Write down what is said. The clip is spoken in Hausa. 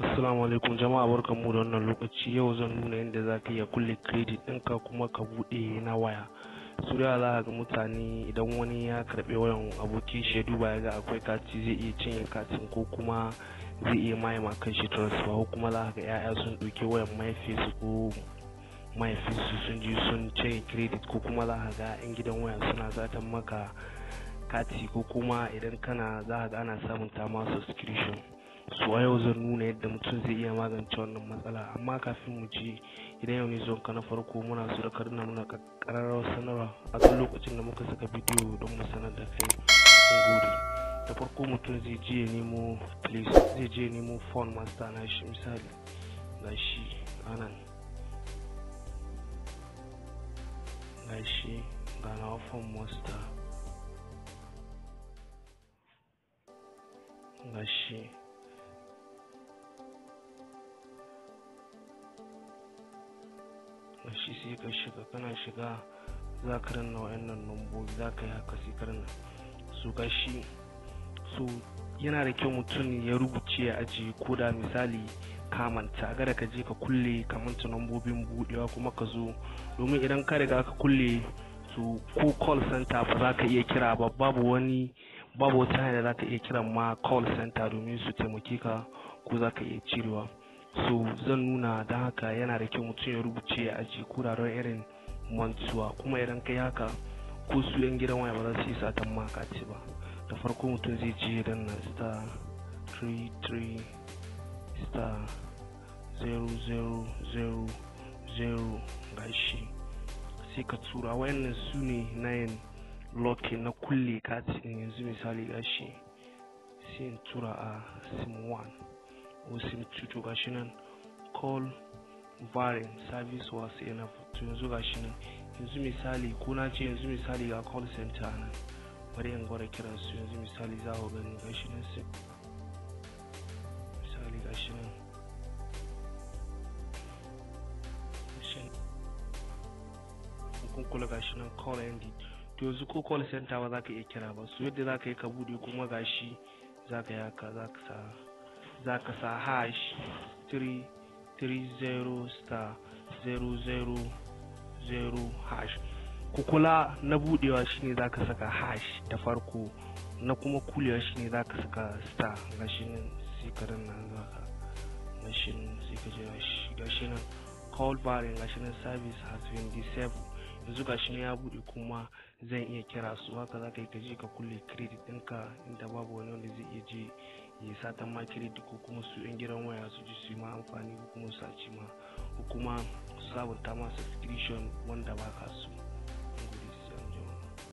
Assalamu alaikum jama'a, barkanmu da wannan lokaci. Yau zan nuna yadda za ka iya kulle credit ɗinka kuma ka buɗe na waya. Su da za ga mutane idan wani ya karɓi wayan abokin shi ya duba ya ga akwai kati zai iya cinye katin ko kuma zai iya maye ma kan shi transfer, ko kuma za ga 'ya'ya sun ɗauki wayan mahaifinsu ko mahaifinsu sun ji sun cinye credit, ko kuma za ga 'yan gidan waya suna zatan maka kati, ko kuma idan kana za ga ana samun tama subscription. So a yau zan nuna yadda mutum zai iya magance wannan matsala, amma kafin mu je, idan yau ne zuwan ka na farko, muna so da ka nuna ƙararrawar sanarwa a duk lokacin da muka saka bidiyo don mu sanar da kai. Mun gode. Da farko mutum zai je ya nemo zai je ya nemo phone master na shi, misali ga shi anan, ga shi ga nawa phone master, ga shi shi sai ka shiga, kana shiga za ka ranna wayannan lambobi, za ka yi haka sai ka ranna su gashi. So yana da kyau mutum ya rubuce ya ajiye, ko da misali ka manta, kada ka je ka kulle ka manta lambobin budewa kuma ka zo, domin idan ka riga ka kulle su ko call center ba za ka iya kira ba, babu wata hanya da za ka iya kiran ma call center domin su taimake ka, ko za ka iya cirewa. So zan nuna, don haka yana da kyau mutum ya rubuce ya ajiye kuraren irin mantuwa, kuma idan kai haka ko su yan gidan waya ba za su yi satan makaci ba. Da farko mutum zai je dan na *33*00000, gashi sai ka tura. Wayannan su ne na yin locking na kulle kati din. Yanzu misali gashi sai in tura a sim 1 ko sim 2, to gashi nan call varying service was enough. To yanzu gashi nan, yanzu misali ko na ce yanzu misali ga call center nan, bari in gwada kiran su. yanzu misali za ku gani gashi nan, sai misali gashi nan kun kula gashi nan call ended. To yanzu ko call center ba za ka iya kira ba, so yadda za ka yi ka bude, kuma gashi za ka yi haka, za ka sa hash 330*000# hash. Ku kula, na budewa shine za ka saka hash da farko, na kuma kulewa shine za ka saka star. Gashi nan sai ka danna zaka, gashi nan sai ka jira shi, gashi nan call varying, gashi nan service has been disabled. yanzu gashi nan ya bude, kuma zan iya kira su. Haka za ka yi ka je ka kulle credit ɗinka inda babu wani wanda zai iya je ya satan ma credit, ko kuma su yan gidan waya su ji su yi ma amfani, ko kuma su saci ma, ko kuma su sabunta ma subscription wanda ba ka so.